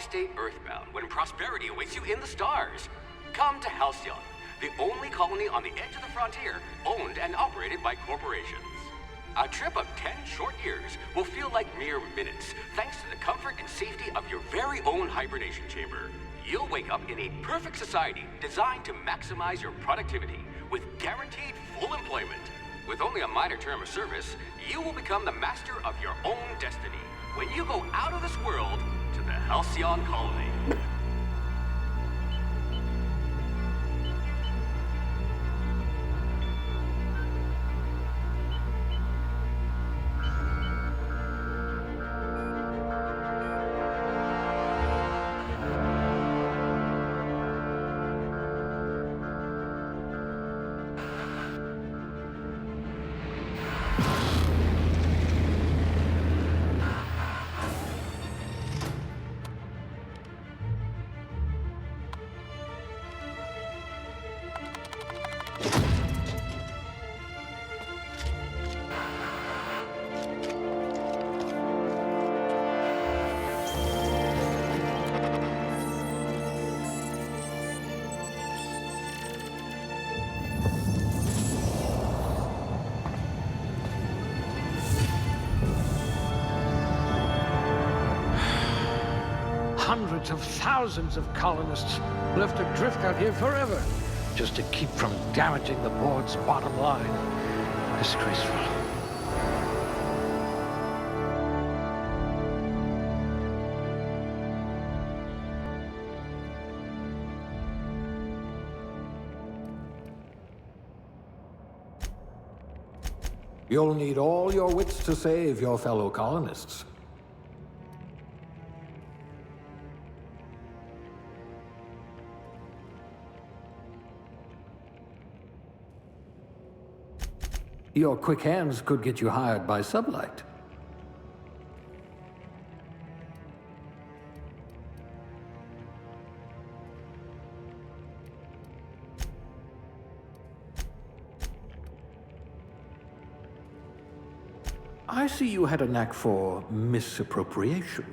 stay earthbound when prosperity awaits you in the stars? Come to Halcyon, the only colony on the edge of the frontier, owned and operated by corporations. A trip of 10 short years will feel like mere minutes, thanks to the comfort and safety of your very own hibernation chamber. You'll wake up in a perfect society designed to maximize your productivity, with guaranteed full employment. With only a minor term of service, you will become the master of your own destiny when you go out of this world to the Halcyon colony. Hundreds of thousands of colonists left adrift out here forever, just to keep from damaging the board's bottom line. Disgraceful. You'll need all your wits to save your fellow colonists. Your quick hands could get you hired by Sublight. I see you had a knack for misappropriation.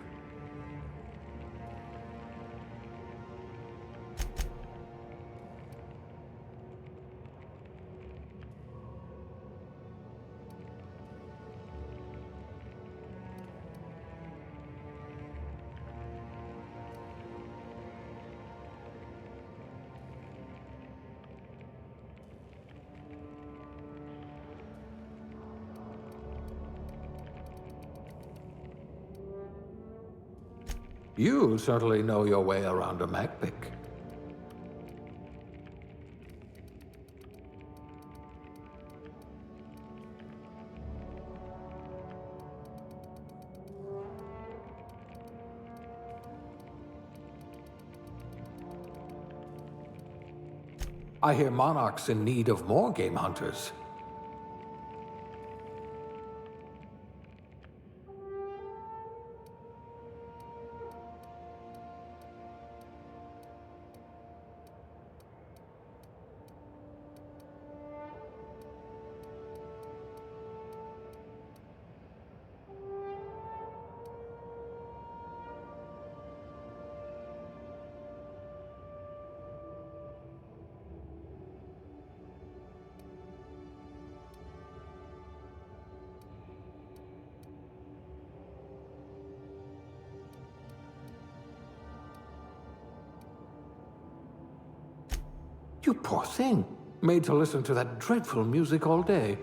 You certainly know your way around a MacPic. I hear Monarch's in need of more game hunters. You poor thing. Made to listen to that dreadful music all day.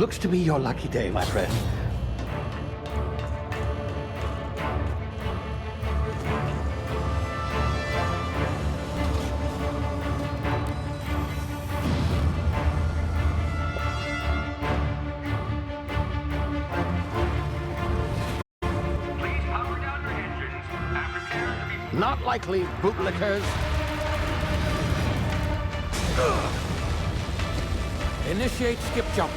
Looks to be your lucky day, my friend. Please power down your engines and prepare to be... Not likely, bootlickers. Initiate skip jump.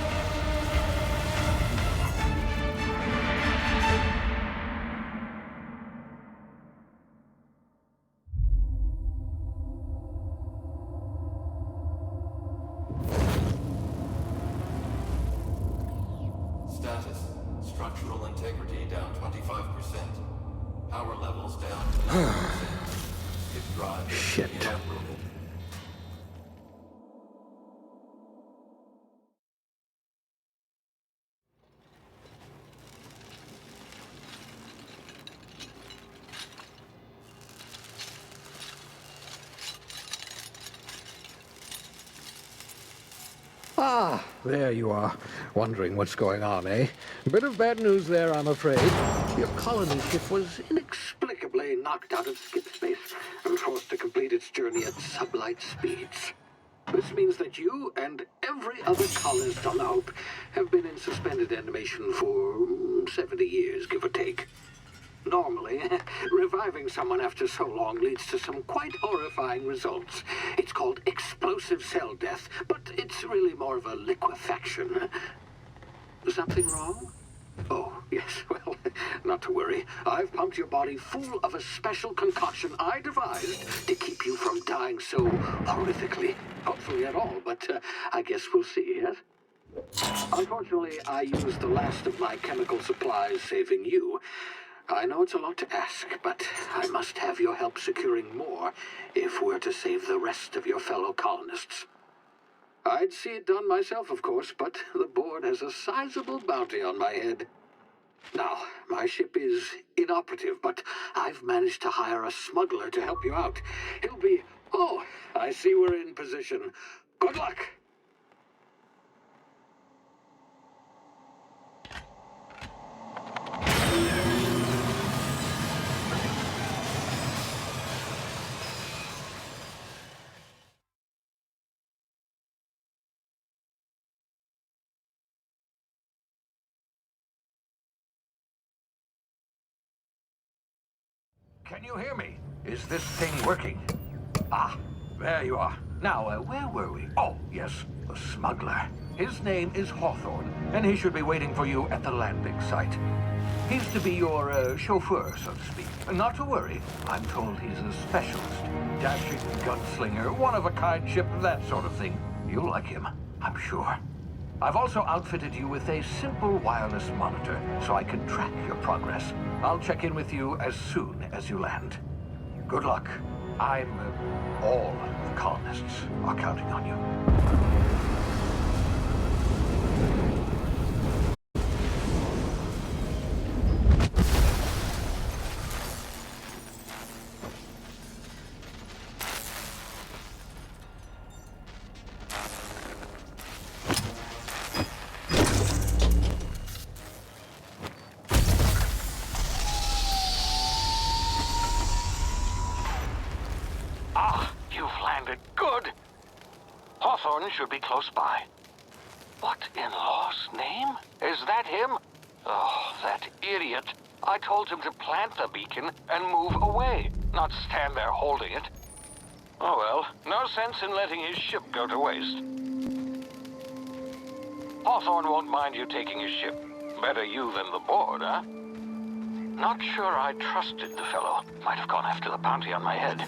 Status. Structural integrity down 25%. Power levels down to 90%. Skip drive Shit. inoperable. Ah, there you are. Wondering what's going on, eh? Bit of bad news there, I'm afraid. Your colony ship was inexplicably knocked out of skip space and forced to complete its journey at sublight speeds. This means that you and every other colonist on the Hope have been in suspended animation for 70 years, give or take. Normally, reviving someone after so long leads to some quite horrifying results. It's called explosive cell death, but it's really more of a liquefaction. Something wrong? Oh, yes, well, not to worry. I've pumped your body full of a special concoction I devised to keep you from dying so horrifically. Hopefully at all, but I guess we'll see, yes? Unfortunately, I used the last of my chemical supplies saving you. I know it's a lot to ask, but I must have your help securing more if we're to save the rest of your fellow colonists. I'd see it done myself, of course, but the board has a sizable bounty on my head. Now, my ship is inoperative, but I've managed to hire a smuggler to help you out. He'll be... Oh, I see we're in position. Good luck! Can you hear me? Is this thing working? Ah, there you are. Now, where were we? Oh, yes, the smuggler. His name is Hawthorne, and he should be waiting for you at the landing site. He's to be your chauffeur, so to speak. Not to worry, I'm told he's a specialist. Dashing gunslinger, one-of-a-kind ship, that sort of thing. You'll like him, I'm sure. I've also outfitted you with a simple wireless monitor, so I can track your progress. I'll check in with you as soon as you land. Good luck. All the colonists are counting on you. Good. Hawthorne should be close by. What in law's name? Is that him? Oh, that idiot. I told him to plant the beacon and move away, not stand there holding it. Oh well, no sense in letting his ship go to waste. Hawthorne won't mind you taking his ship. Better you than the board, huh? Not sure I trusted the fellow. Might have gone after the bounty on my head.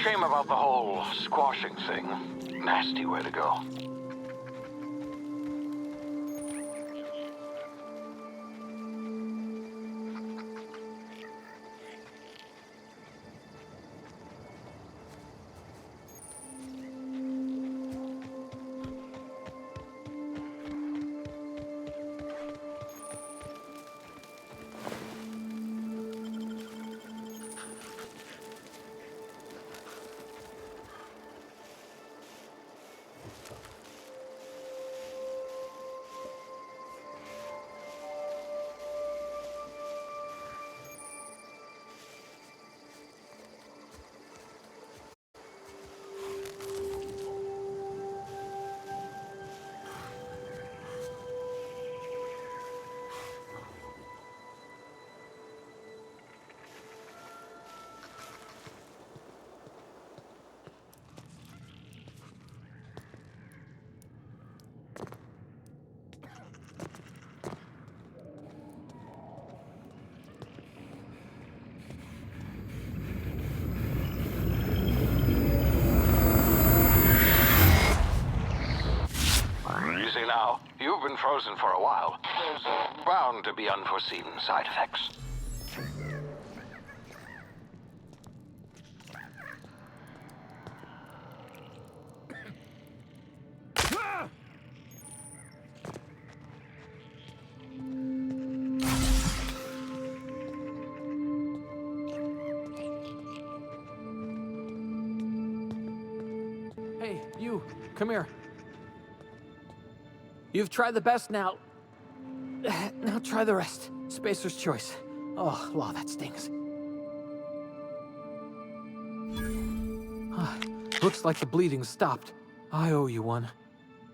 Shame about the whole squashing thing. Nasty way to go. frozen for a while. There's bound to be unforeseen side effects. Hey, you, come here. You've tried the best now. Now try the rest. Spacer's choice. Oh, law, that stings. Looks like the bleeding stopped. I owe you one.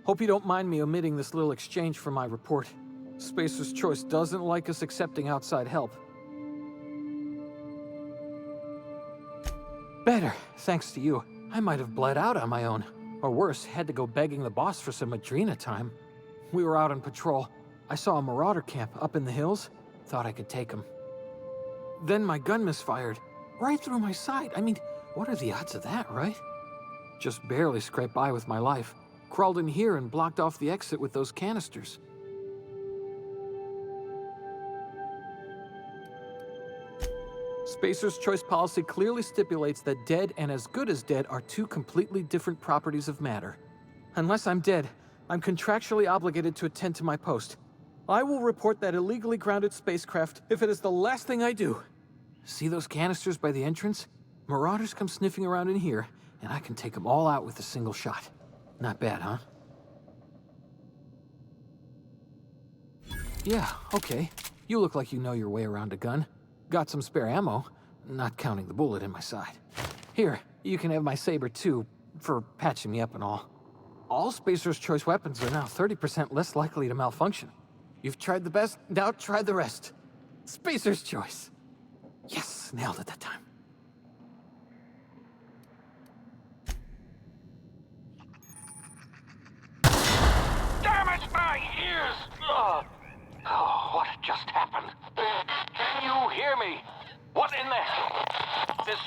Hope you don't mind me omitting this little exchange from my report. Spacer's choice doesn't like us accepting outside help. Better, thanks to you. I might have bled out on my own. Or worse, had to go begging the boss for some Adrena time. We were out on patrol. I saw a marauder camp up in the hills. Thought I could take him. Then my gun misfired. Right through my side. I mean, what are the odds of that, right? Just barely scraped by with my life. Crawled in here and blocked off the exit with those canisters. Spacer's choice policy clearly stipulates that dead and as good as dead are two completely different properties of matter. Unless I'm dead, I'm contractually obligated to attend to my post. I will report that illegally grounded spacecraft if it is the last thing I do. See those canisters by the entrance? Marauders come sniffing around in here, and I can take them all out with a single shot. Not bad, huh? Yeah, okay. You look like you know your way around a gun. Got some spare ammo, not counting the bullet in my side. Here, you can have my saber too, for patching me up and all. All Spacer's choice weapons are now 30% less likely to malfunction. You've tried the best, now try the rest. Spacer's choice. Yes, nailed it that time. Damn it, my ears! Oh, what just happened? Can you hear me? What in the hell? This...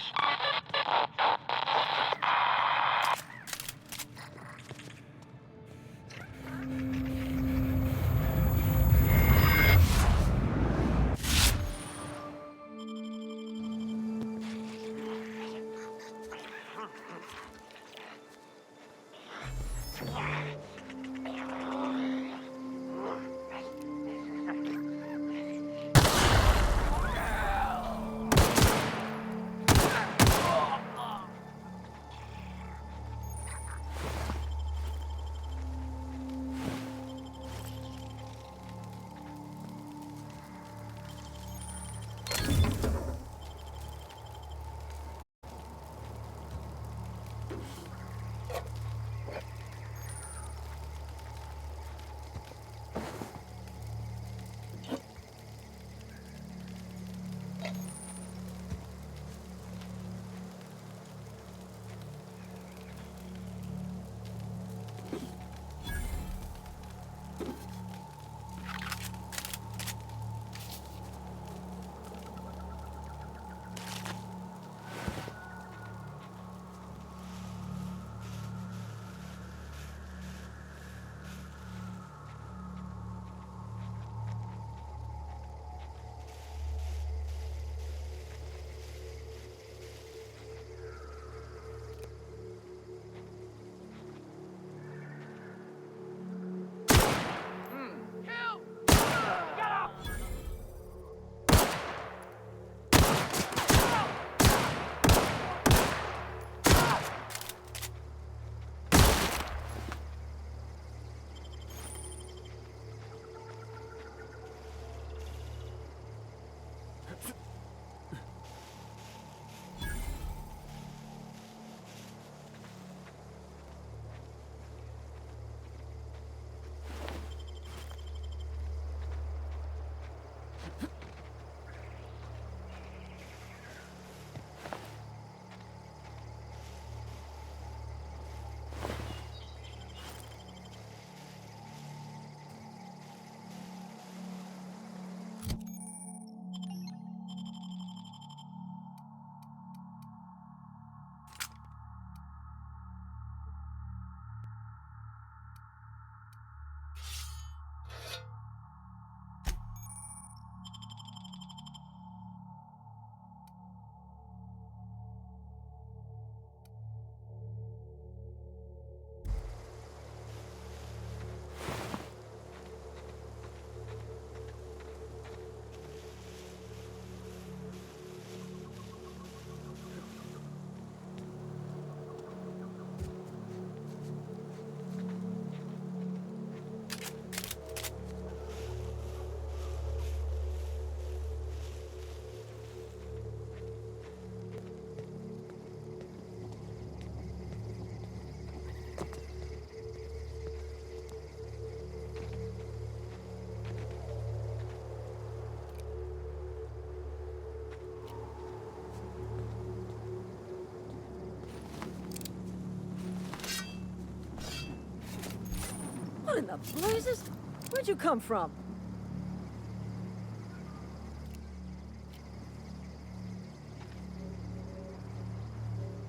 What in the blazes? Where'd you come from?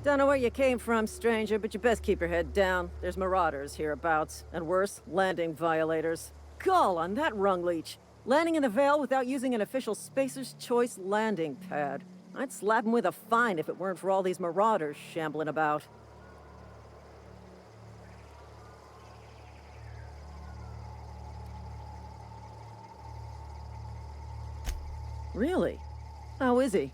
Don't know where you came from, stranger, but you best keep your head down. There's marauders hereabouts, and worse, landing violators. Call on that rung leech. Landing in the Vale without using an official Spacer's Choice landing pad. I'd slap him with a fine if it weren't for all these marauders shambling about. Really? How is he?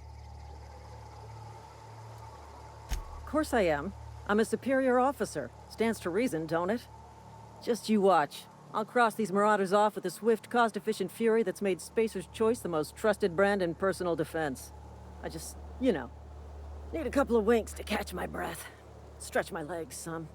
Of course I am. I'm a superior officer. Stands to reason, don't it? Just you watch. I'll cross these marauders off with a swift, cost-efficient fury that's made Spacer's Choice the most trusted brand in personal defense. I just, you know, need a couple of winks to catch my breath. Stretch my legs some.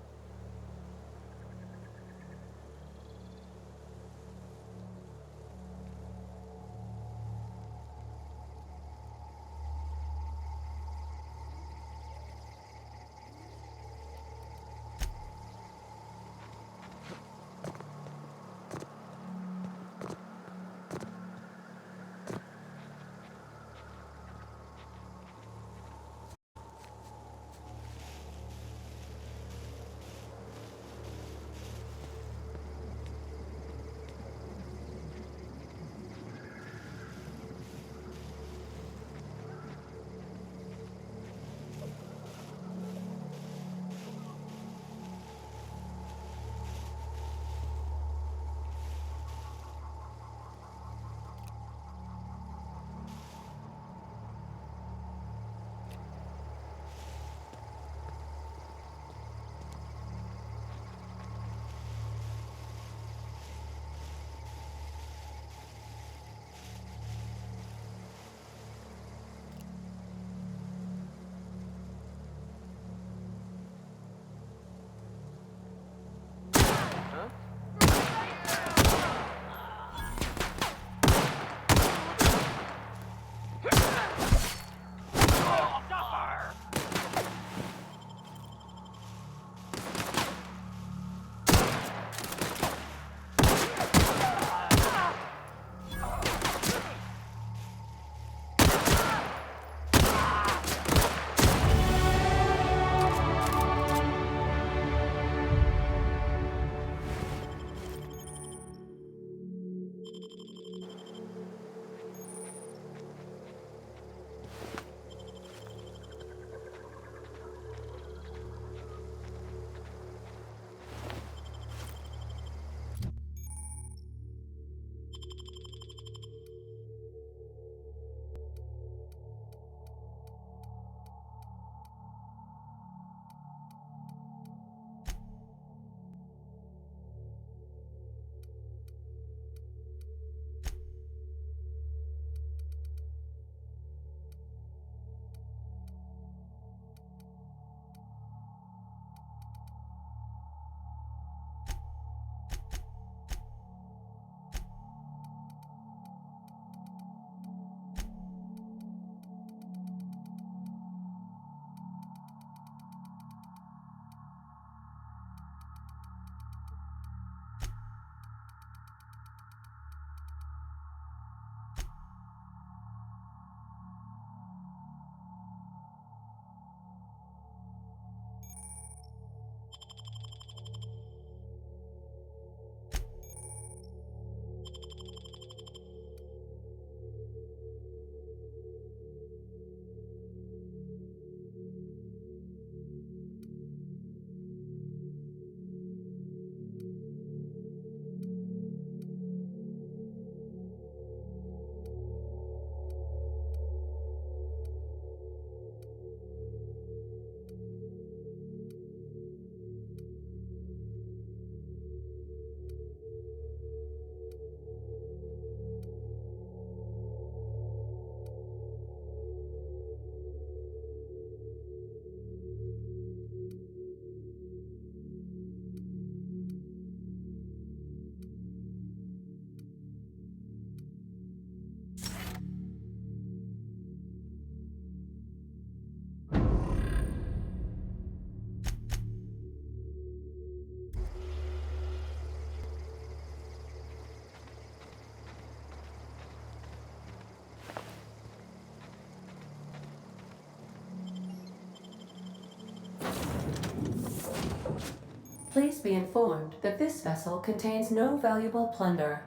Please be informed that this vessel contains no valuable plunder.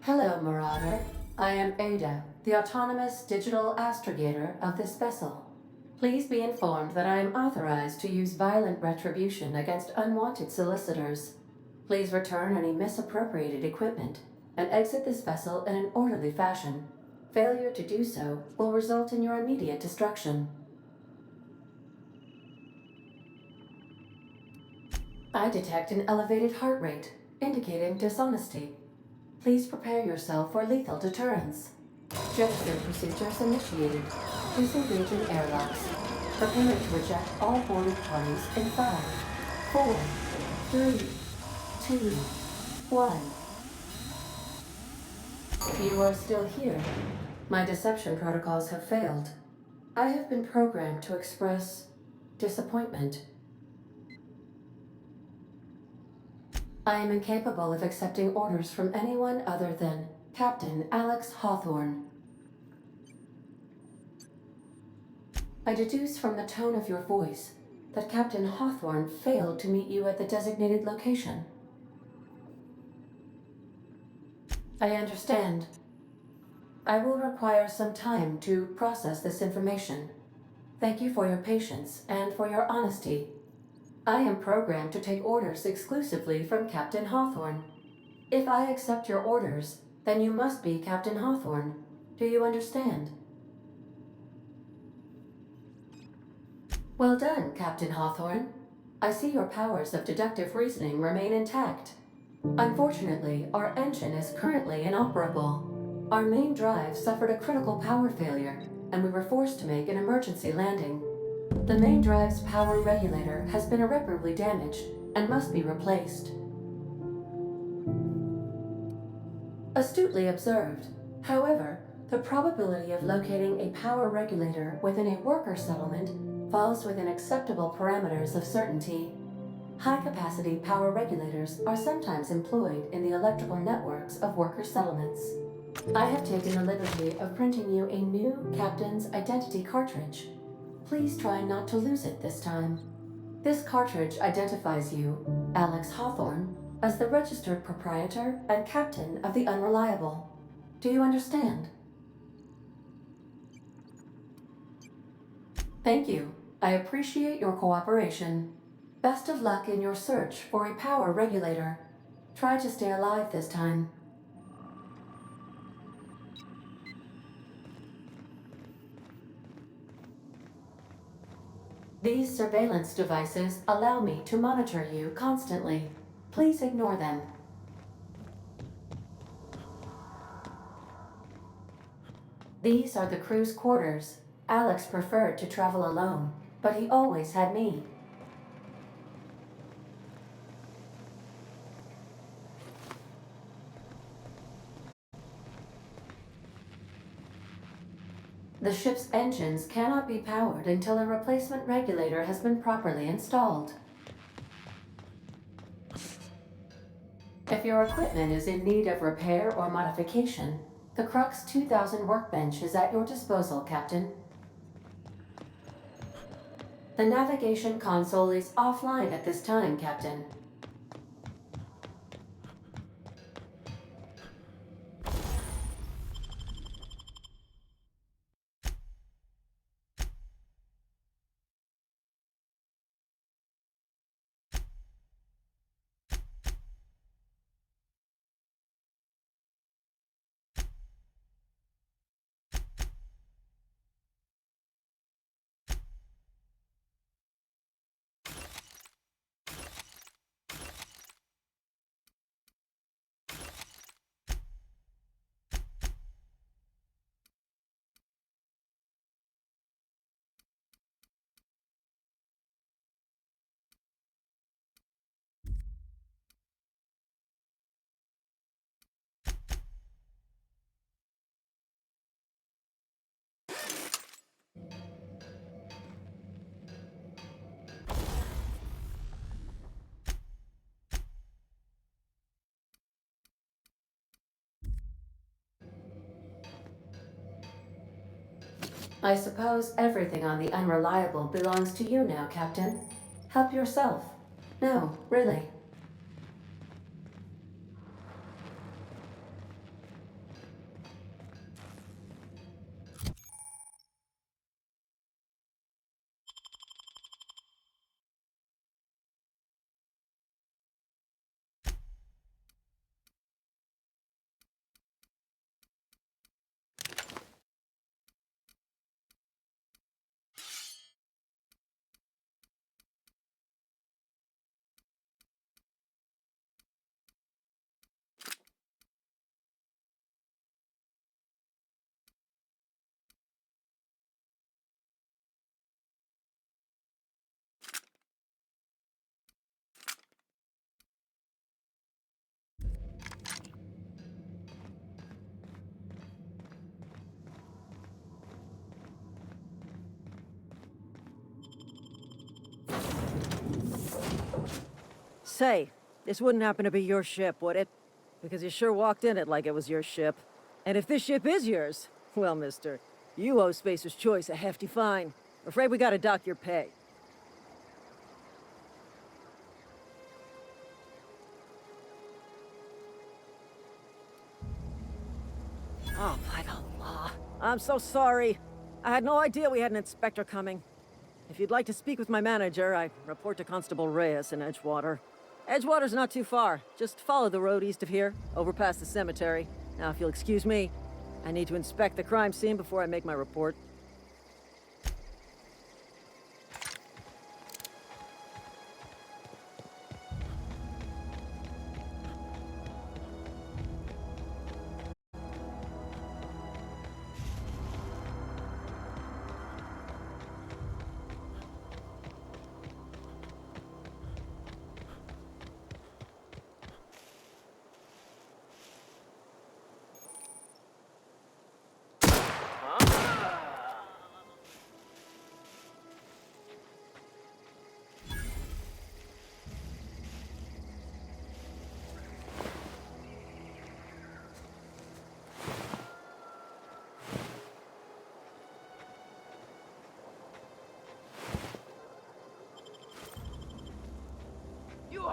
Hello, Marauder. I am Ada, the autonomous digital astrogator of this vessel. Please be informed that I am authorized to use violent retribution against unwanted solicitors. Please return any misappropriated equipment and exit this vessel in an orderly fashion. Failure to do so will result in your immediate destruction. I detect an elevated heart rate, indicating dishonesty. Please prepare yourself for lethal deterrence. Gesture procedures initiated. Disengaging airlocks. Preparing to eject all boarding parties in 5, 4, 3, 2, 1. You are still here. My deception protocols have failed. I have been programmed to express disappointment. I am incapable of accepting orders from anyone other than Captain Alex Hawthorne. I deduce from the tone of your voice that Captain Hawthorne failed to meet you at the designated location. I understand. I will require some time to process this information. Thank you for your patience and for your honesty. I am programmed to take orders exclusively from Captain Hawthorne. If I accept your orders, then you must be Captain Hawthorne. Do you understand? Well done, Captain Hawthorne. I see your powers of deductive reasoning remain intact. Unfortunately, our engine is currently inoperable. Our main drive suffered a critical power failure, and we were forced to make an emergency landing. The main drive's power regulator has been irreparably damaged and must be replaced. Astutely observed. However, the probability of locating a power regulator within a worker settlement falls within acceptable parameters of certainty. High-capacity power regulators are sometimes employed in the electrical networks of worker settlements. I have taken the liberty of printing you a new Captain's Identity cartridge. Please try not to lose it this time. This cartridge identifies you, Alex Hawthorne, as the registered proprietor and captain of the Unreliable. Do you understand? Thank you. I appreciate your cooperation. Best of luck in your search for a power regulator. Try to stay alive this time. These surveillance devices allow me to monitor you constantly. Please ignore them. These are the crew's quarters. Alex preferred to travel alone, but he always had me. The ship's engines cannot be powered until a replacement regulator has been properly installed. If your equipment is in need of repair or modification, the Crux 2000 workbench is at your disposal, Captain. The navigation console is offline at this time, Captain. I suppose everything on the Unreliable belongs to you now, Captain. Help yourself. No, really. Say, this wouldn't happen to be your ship, would it? Because you sure walked in it like it was your ship. And if this ship is yours, well, mister, you owe Spacer's Choice a hefty fine. Afraid we gotta dock your pay. Oh, by the law. I'm so sorry. I had no idea we had an inspector coming. If you'd like to speak with my manager, I report to Constable Reyes in Edgewater. Edgewater's not too far. Just follow the road east of here, over past the cemetery. Now, if you'll excuse me, I need to inspect the crime scene before I make my report.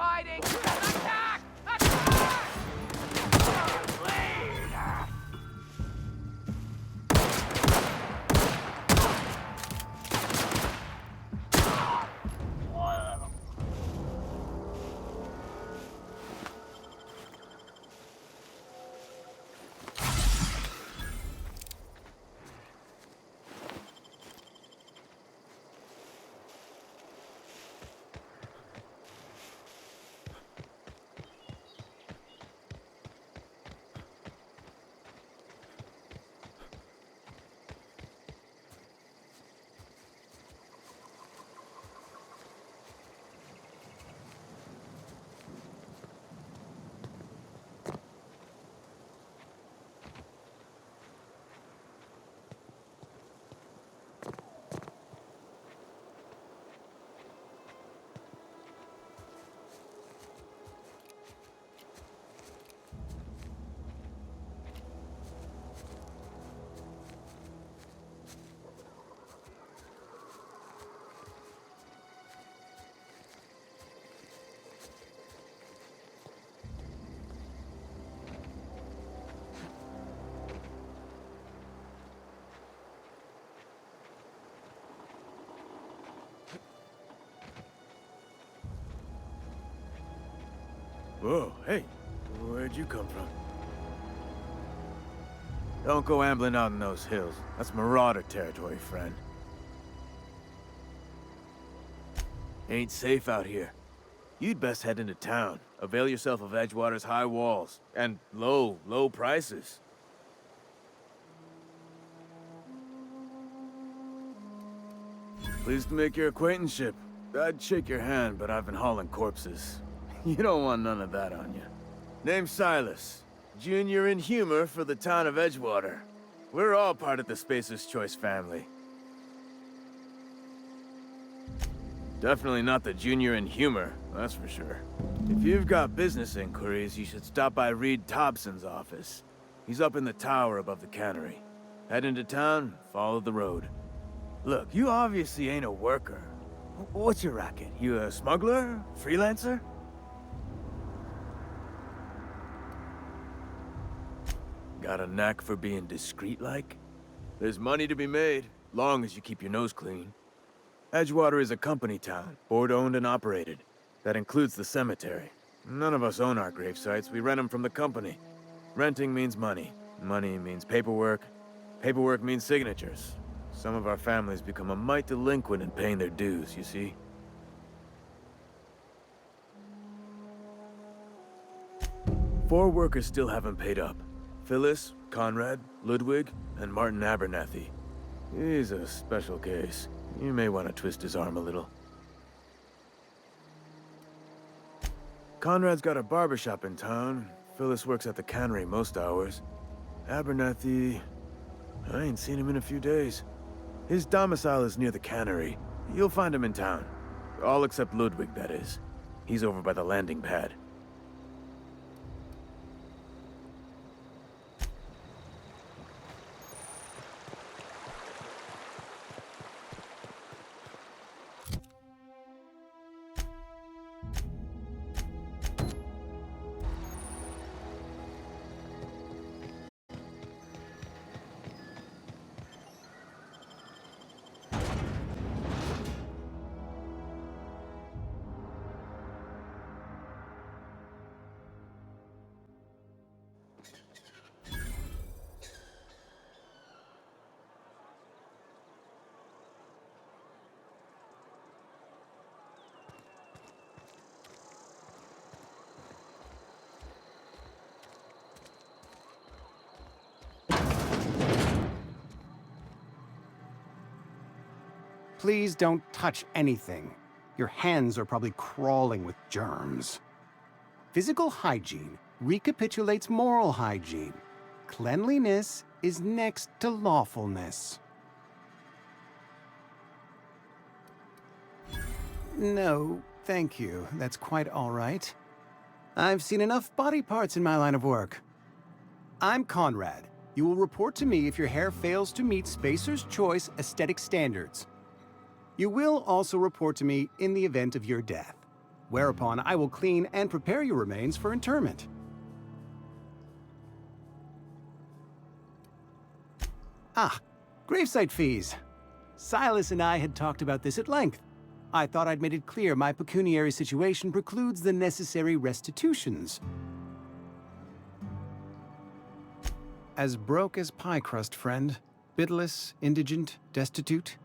hiding! Attack! Attack! Whoa, hey, where'd you come from? Don't go ambling out in those hills. That's Marauder territory, friend. Ain't safe out here. You'd best head into town. Avail yourself of Edgewater's high walls. And low prices. Pleased to make your acquaintanceship. I'd shake your hand, but I've been hauling corpses. You don't want none of that on you. Name's Silas. Junior in humor for the town of Edgewater. We're all part of the Spacer's Choice family. Definitely not the junior in humor, that's for sure. If you've got business inquiries, you should stop by Reed Thompson's office. He's up in the tower above the cannery. Head into town, follow the road. Look, you obviously ain't a worker. What's your racket? You a smuggler? Freelancer? Got a knack for being discreet-like? There's money to be made, long as you keep your nose clean. Edgewater is a company town, board-owned and operated. That includes the cemetery. None of us own our grave sites, we rent them from the company. Renting means money. Money means paperwork. Paperwork means signatures. Some of our families become a mite delinquent in paying their dues, you see? Four workers still haven't paid up. Phyllis, Conrad, Ludwig, and Martin Abernathy. He's a special case. You may want to twist his arm a little. Conrad's got a barbershop in town. Phyllis works at the cannery most hours. Abernathy... I ain't seen him in a few days. His domicile is near the cannery. You'll find him in town. All except Ludwig, that is. He's over by the landing pad. Please don't touch anything. Your hands are probably crawling with germs. Physical hygiene recapitulates moral hygiene. Cleanliness is next to lawfulness. No, thank you. That's quite all right. I've seen enough body parts in my line of work. I'm Conrad. You will report to me if your hair fails to meet Spacer's Choice aesthetic standards. You will also report to me in the event of your death, whereupon I will clean and prepare your remains for interment. Ah, gravesite fees. Silas and I had talked about this at length. I thought I'd made it clear my pecuniary situation precludes the necessary restitutions. As broke as pie crust, friend. Bidless, indigent, destitute.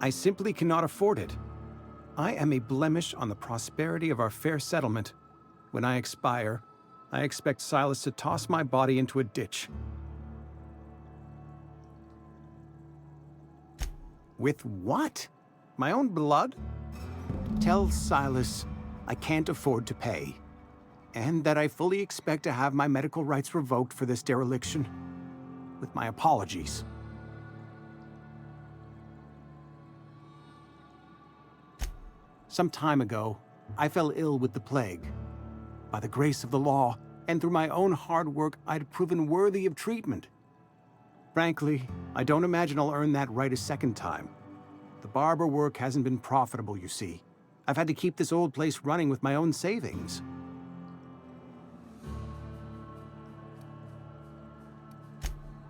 I simply cannot afford it. I am a blemish on the prosperity of our fair settlement. When I expire, I expect Silas to toss my body into a ditch. With what? My own blood? Tell Silas I can't afford to pay, and that I fully expect to have my medical rights revoked for this dereliction. With my apologies. Some time ago, I fell ill with the plague. By the grace of the law, and through my own hard work, I'd proven worthy of treatment. Frankly, I don't imagine I'll earn that right a second time. The barber work hasn't been profitable, you see. I've had to keep this old place running with my own savings.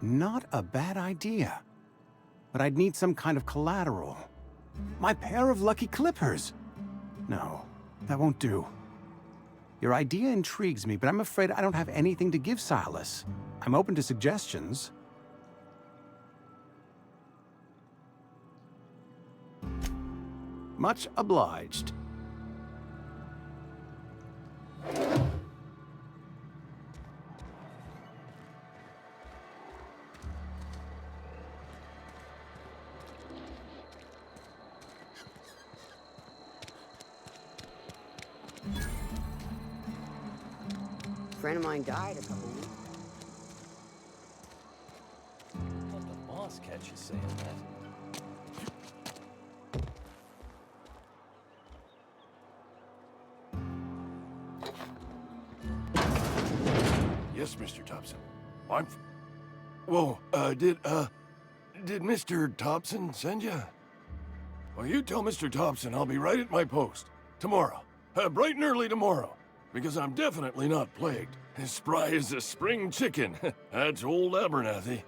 Not a bad idea. But I'd need some kind of collateral. My pair of lucky clippers! No, that won't do. Your idea intrigues me, but I'm afraid I don't have anything to give Silas. I'm open to suggestions. Much obliged. A friend of mine died a couple weeks. Let the boss catch you saying that. Yes, Mr. Thompson. Whoa, Did Mr. Thompson send you? Well, you tell Mr. Thompson I'll be right at my post. Tomorrow. Bright and early tomorrow. Because I'm definitely not plagued. As spry as a spring chicken. That's old Abernathy.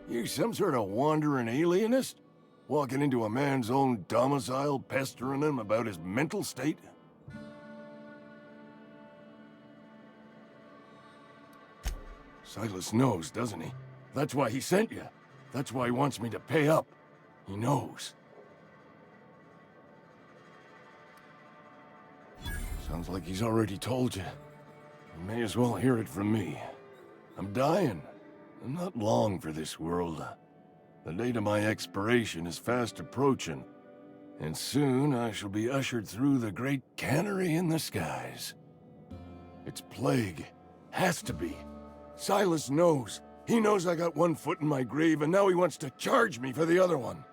You some sort of wandering alienist? Walking into a man's own domicile, pestering him about his mental state? Silas knows, doesn't he? That's why he sent you. That's why he wants me to pay up. He knows. Sounds like he's already told you. You may as well hear it from me. I'm dying. I'm not long for this world. The date of my expiration is fast approaching, and soon I shall be ushered through the great cannery in the skies. It's plague. Has to be. Silas knows. He knows I got one foot in my grave, and now he wants to charge me for the other one.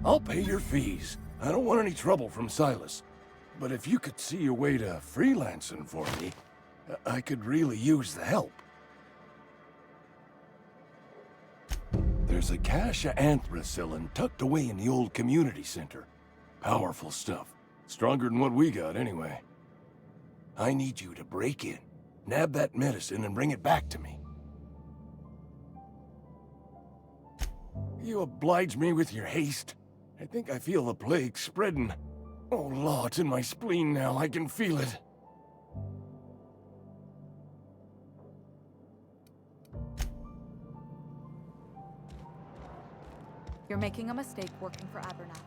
I'll pay your fees. I don't want any trouble from Silas. But if you could see a way to freelancing for me, I could really use the help. There's a cache of anthracillin tucked away in the old community center. Powerful stuff. Stronger than what we got, anyway. I need you to break in, nab that medicine, and bring it back to me. You oblige me with your haste. I think I feel the plague spreading. Oh, Law, it's in my spleen now. I can feel it. You're making a mistake working for Abernathy.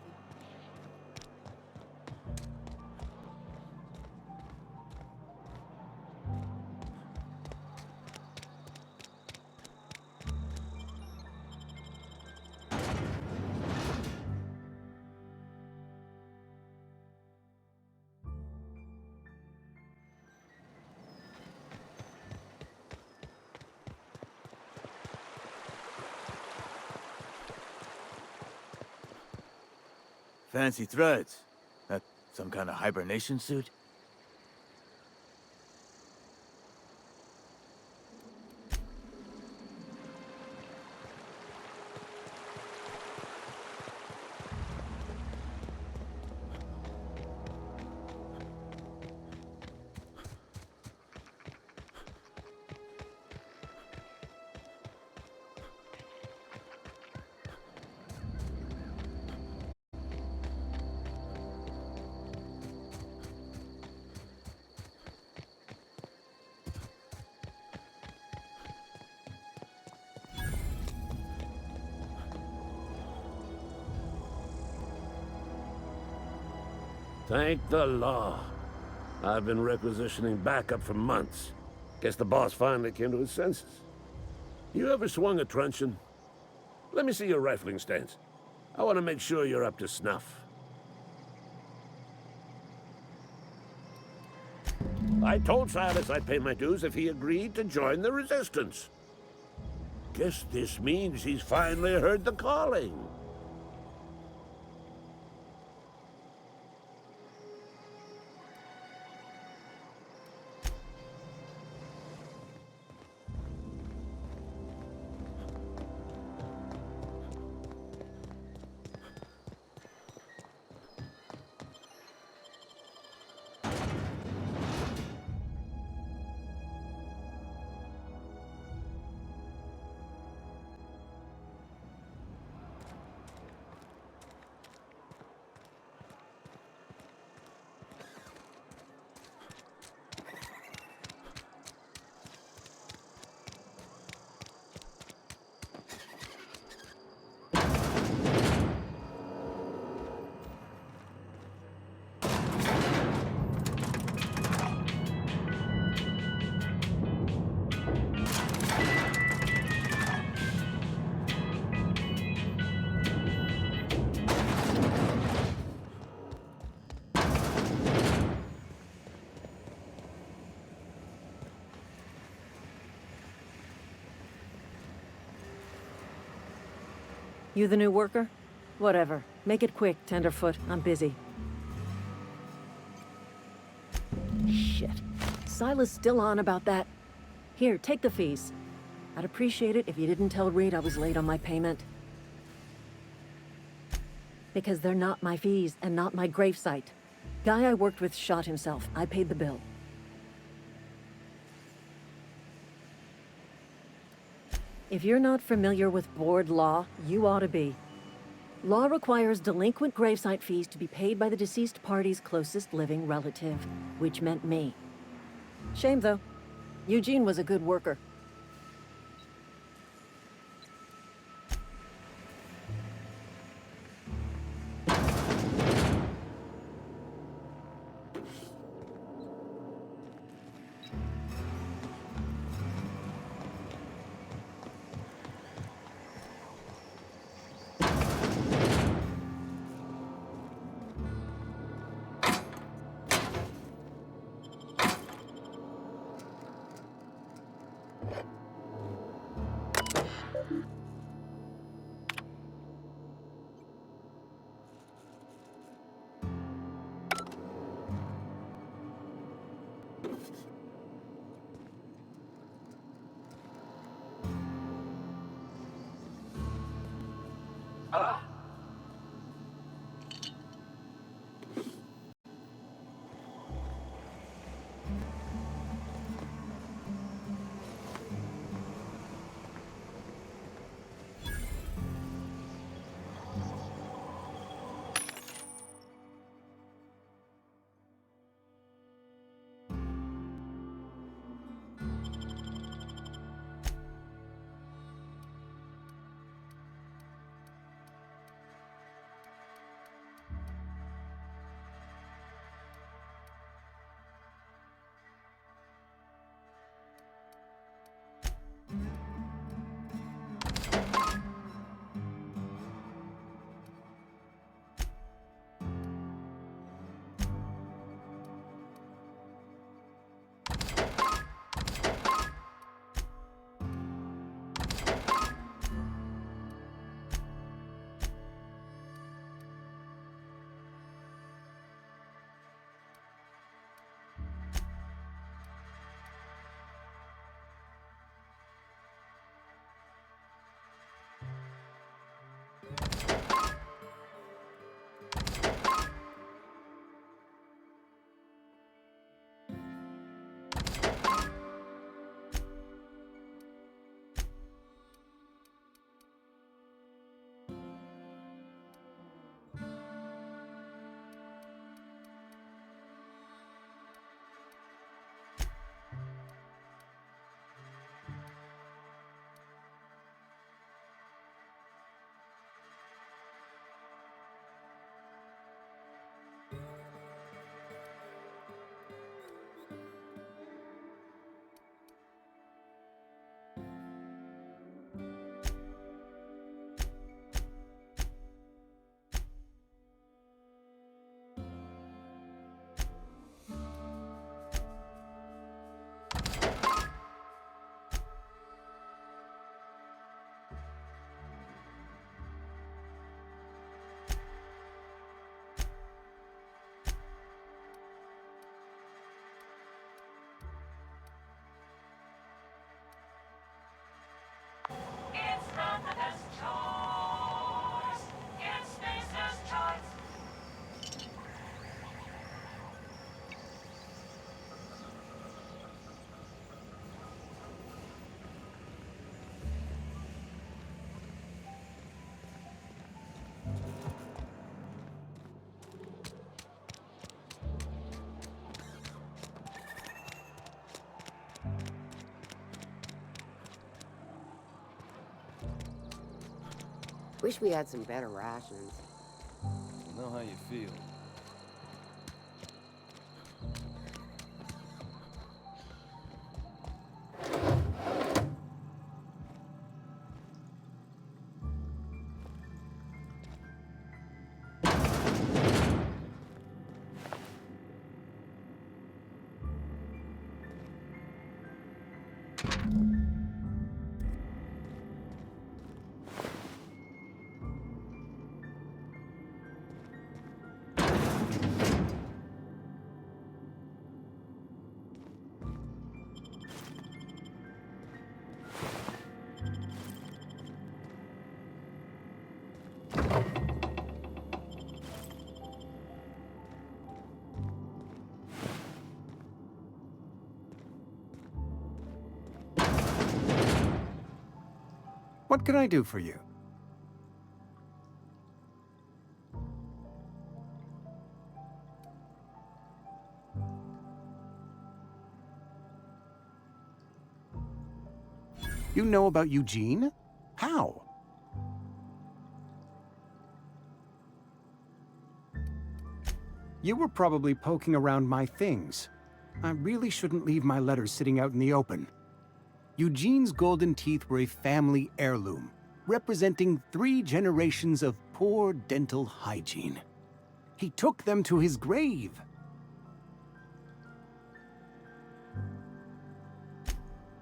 Fancy threads. That some kind of hibernation suit? Thank the law. I've been requisitioning backup for months. Guess the boss finally came to his senses. You ever swung a truncheon? Let me see your rifling stance. I want to make sure you're up to snuff. I told Silas I'd pay my dues if he agreed to join the Resistance. Guess this means he's finally heard the calling. You the new worker? Whatever. Make it quick, Tenderfoot. I'm busy. Shit. Silas still on about that. Here, take the fees. I'd appreciate it if you didn't tell Reed I was late on my payment. Because they're not my fees and not my gravesite. Guy I worked with shot himself. I paid the bill. If you're not familiar with board law, you ought to be. Law requires delinquent gravesite fees to be paid by the deceased party's closest living relative, which meant me. Shame, though. Eugene was a good worker. Wish we had some better rations. I know how you feel. What can I do for you? You know about Eugene? How? You were probably poking around my things. I really shouldn't leave my letters sitting out in the open. Eugene's golden teeth were a family heirloom, representing 3 generations of poor dental hygiene. He took them to his grave.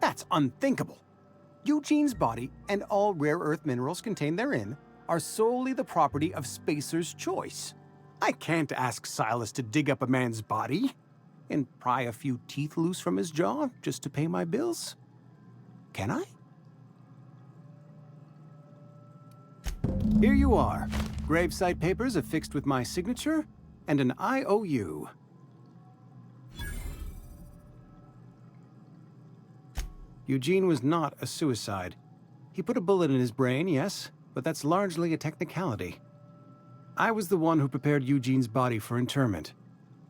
That's unthinkable. Eugene's body and all rare earth minerals contained therein are solely the property of Spacer's Choice. I can't ask Silas to dig up a man's body and pry a few teeth loose from his jaw just to pay my bills. Can I? Here you are. Gravesite papers affixed with my signature and an IOU. Eugene was not a suicide. He put a bullet in his brain, yes, but that's largely a technicality. I was the one who prepared Eugene's body for interment.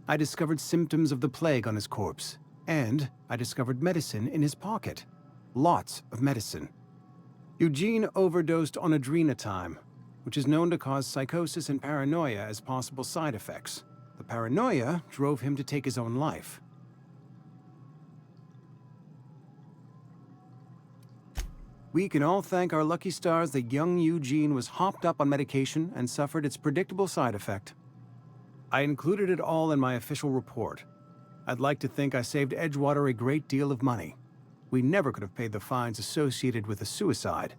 I discovered symptoms of the plague on his corpse, and I discovered medicine in his pocket. Lots of medicine. Eugene overdosed on adrenatime, which is known to cause psychosis and paranoia as possible side effects. The paranoia drove him to take his own life. We can all thank our lucky stars that young Eugene was hopped up on medication and suffered its predictable side effect. I included it all in my official report. I'd like to think I saved Edgewater a great deal of money. We never could have paid the fines associated with a suicide.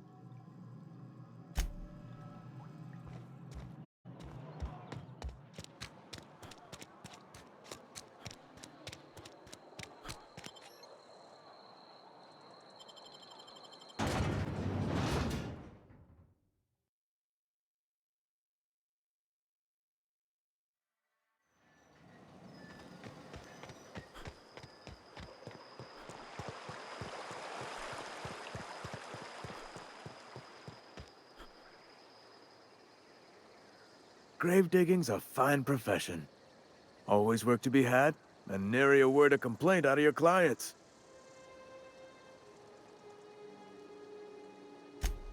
Grave digging's a fine profession. Always work to be had, and nary a word of complaint out of your clients.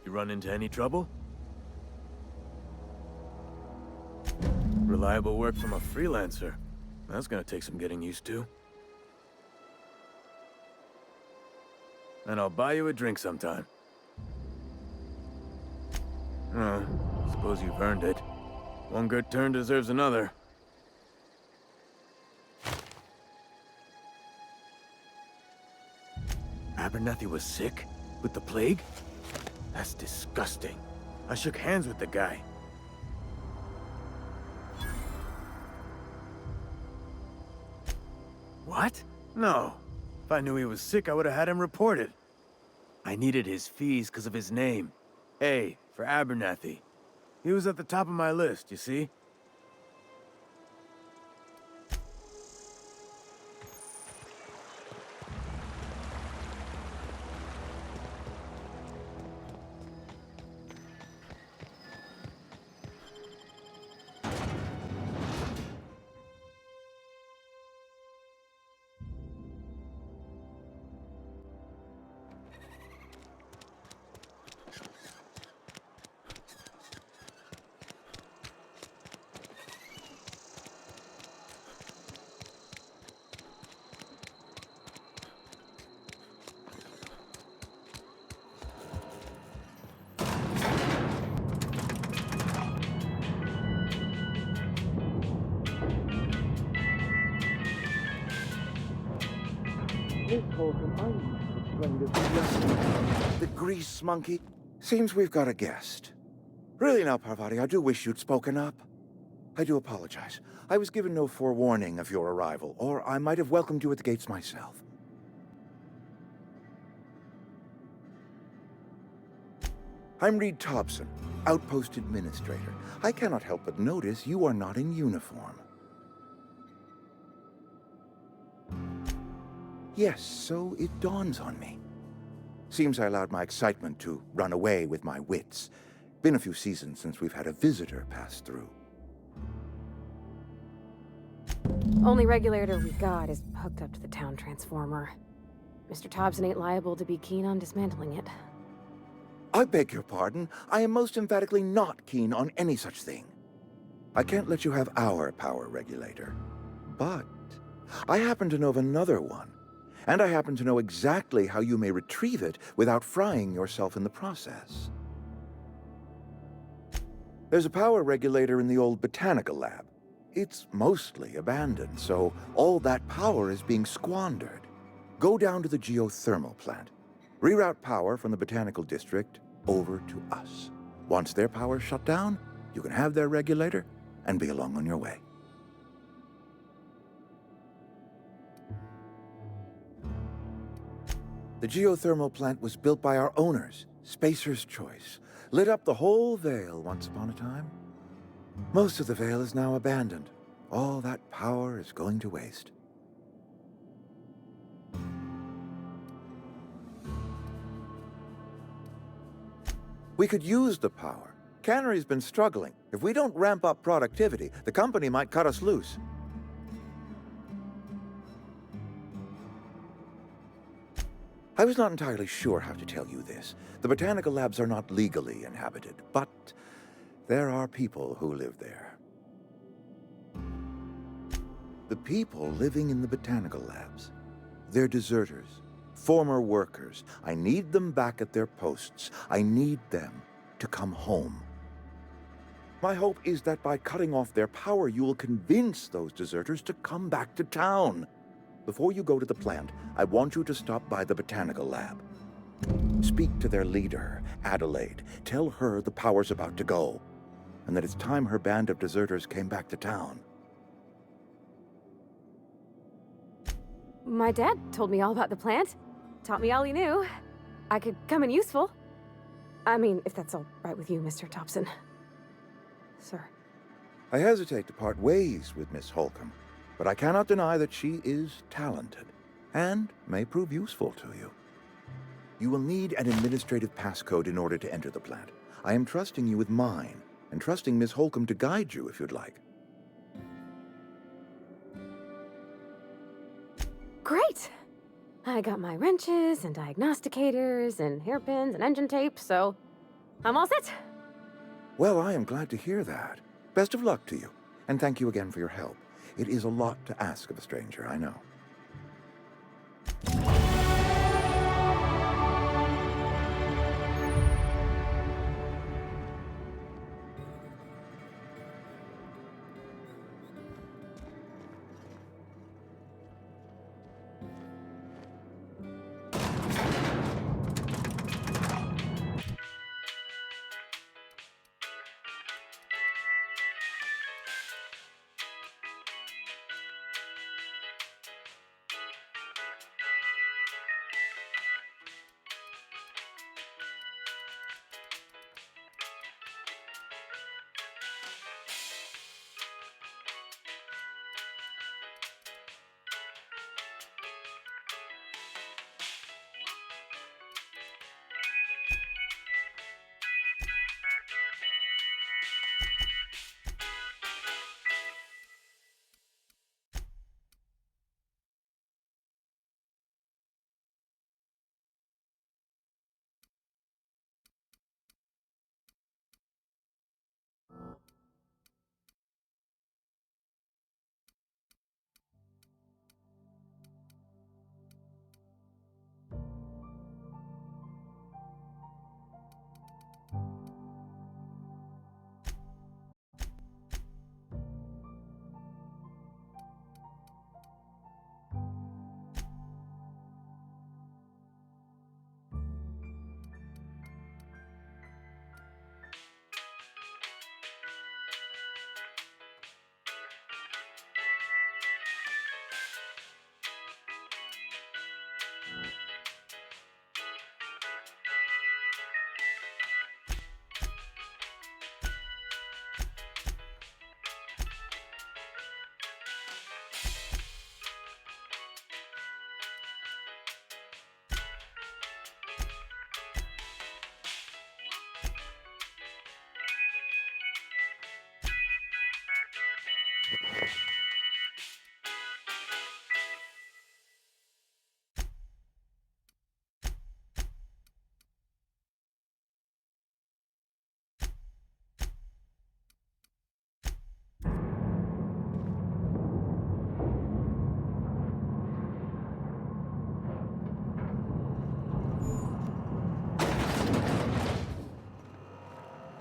You run into any trouble? Reliable work from a freelancer. That's gonna take some getting used to. And I'll buy you a drink sometime. Suppose you've earned it. One good turn deserves another. Abernathy was sick? With the plague? That's disgusting. I shook hands with the guy. What? No. If I knew he was sick, I would have had him reported. I needed his fees because of his name. A for Abernathy. He was at the top of my list, you see? The grease monkey? Seems we've got a guest. Really now, Parvati, I do wish you'd spoken up. I do apologize. I was given no forewarning of your arrival, or I might have welcomed you at the gates myself. I'm Reed Thompson, Outpost Administrator. I cannot help but notice you are not in uniform. Yes, so it dawns on me. Seems I allowed my excitement to run away with my wits. Been a few seasons since we've had a visitor pass through. Only regulator we got is hooked up to the town transformer. Mr. Thompson ain't liable to be keen on dismantling it. I beg your pardon. I am most emphatically not keen on any such thing. I can't let you have our power regulator. But I happen to know of another one. And I happen to know exactly how you may retrieve it without frying yourself in the process. There's a power regulator in the old botanical lab. It's mostly abandoned, so all that power is being squandered. Go down to the geothermal plant. Reroute power from the botanical district over to us. Once their power's shut down, you can have their regulator and be along on your way. The geothermal plant was built by our owners, Spacer's Choice. Lit up the whole Vale once upon a time. Most of the Vale is now abandoned. All that power is going to waste. We could use the power. Cannery's been struggling. If we don't ramp up productivity, the company might cut us loose. I was not entirely sure how to tell you this. The botanical labs are not legally inhabited, but there are people who live there. The people living in the botanical labs. They're deserters, former workers. I need them back at their posts. I need them to come home. My hope is that by cutting off their power, you will convince those deserters to come back to town. Before you go to the plant, I want you to stop by the botanical lab. Speak to their leader, Adelaide. Tell her the power's about to go, and that it's time her band of deserters came back to town. My dad told me all about the plant. Taught me all he knew. I could come in useful. I mean, if that's all right with you, Mr. Thompson. Sir. I hesitate to part ways with Miss Holcomb, but I cannot deny that she is talented and may prove useful to you. You will need an administrative passcode in order to enter the plant. I am trusting you with mine, and trusting Miss Holcomb to guide you if you'd like. Great! I got my wrenches and diagnosticators and hairpins and engine tape, so I'm all set. Well, I am glad to hear that. Best of luck to you, and thank you again for your help. It is a lot to ask of a stranger, I know.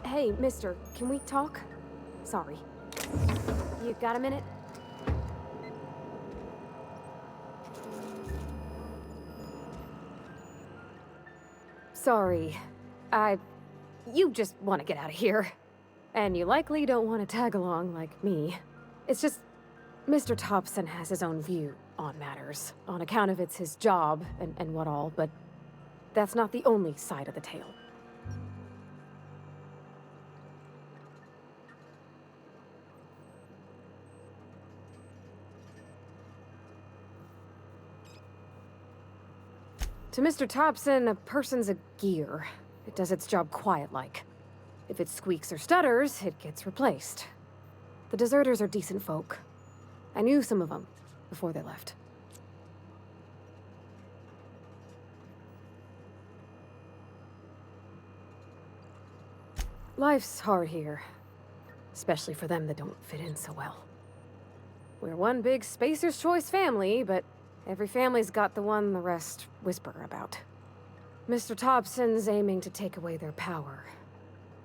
Hey, mister, can we talk? Sorry. You got a minute? Sorry. You just want to get out of here. And you likely don't want to tag along like me. It's just, Mr. Thompson has his own view on matters, on account of it's his job and what all, but that's not the only side of the tale. To Mr. Thompson, a person's a gear. It does its job quiet-like. If it squeaks or stutters, it gets replaced. The deserters are decent folk. I knew some of them before they left. Life's hard here, especially for them that don't fit in so well. We're one big Spacer's Choice family, but every family's got the one the rest whisper about. Mr. Thompson's aiming to take away their power.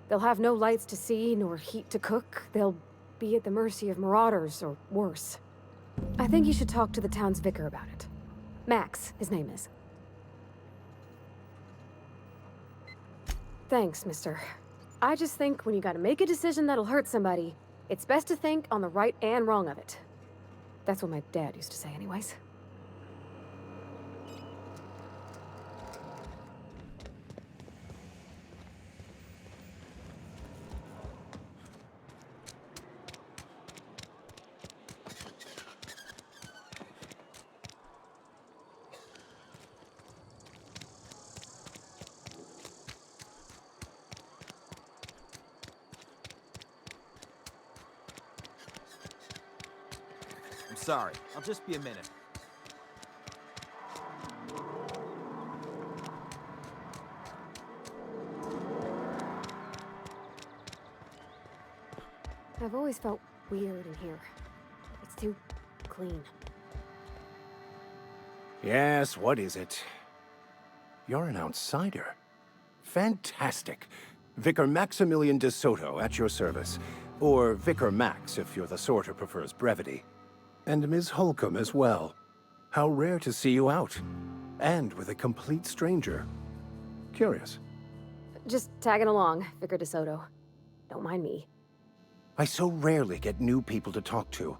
They'll have no lights to see, nor heat to cook. They'll be at the mercy of marauders, or worse. I think you should talk to the town's vicar about it. Max, his name is. Thanks, mister. I just think when you gotta make a decision that'll hurt somebody, it's best to think on the right and wrong of it. That's what my dad used to say anyways. I'm sorry. I'll just be a minute. I've always felt weird in here. It's too clean. Yes, what is it? You're an outsider. Fantastic. Vicar Maximilian de Soto at your service. Or Vicar Max, if you're the sort who prefers brevity. And Ms. Holcomb as well. How rare to see you out. And with a complete stranger. Curious. Just tagging along, Vicar de Soto. Don't mind me. I so rarely get new people to talk to.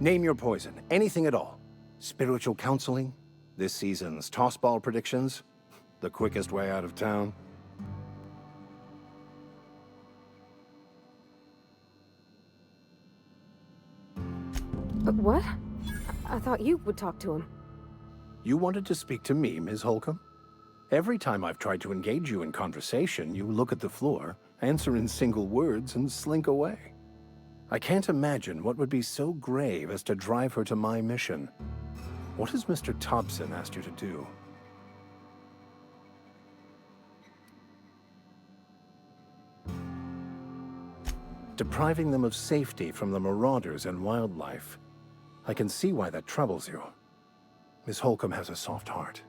Name your poison, anything at all. Spiritual counseling? This season's tossball predictions? The quickest way out of town? What? I thought you would talk to him. You wanted to speak to me, Ms. Holcomb? Every time I've tried to engage you in conversation, you look at the floor, answer in single words, and slink away. I can't imagine what would be so grave as to drive her to my mission. What has Mr. Thompson asked you to do? Depriving them of safety from the marauders and wildlife. I can see why that troubles you. Miss Holcomb has a soft heart.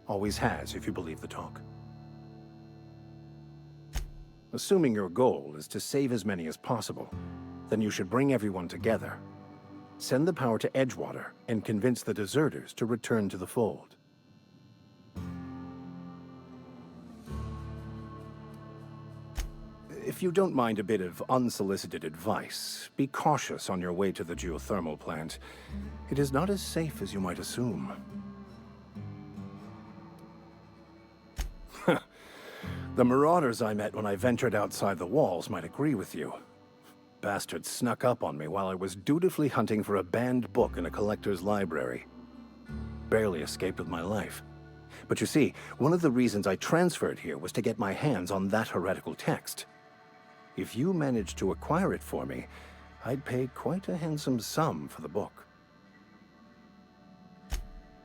Always has, if you believe the talk. Assuming your goal is to save as many as possible, then you should bring everyone together. Send the power to Edgewater and convince the deserters to return to the fold. If you don't mind a bit of unsolicited advice, be cautious on your way to the geothermal plant. It is not as safe as you might assume. The marauders I met when I ventured outside the walls might agree with you. Bastards snuck up on me while I was dutifully hunting for a banned book in a collector's library. Barely escaped with my life. But you see, one of the reasons I transferred here was to get my hands on that heretical text. If you manage to acquire it for me, I'd pay quite a handsome sum for the book.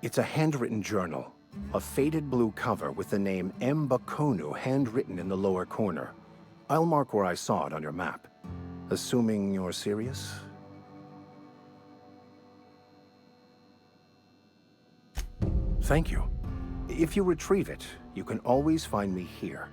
It's a handwritten journal. A faded blue cover with the name M'Bakono handwritten in the lower corner. I'll mark where I saw it on your map. Assuming you're serious? Thank you. If you retrieve it, you can always find me here.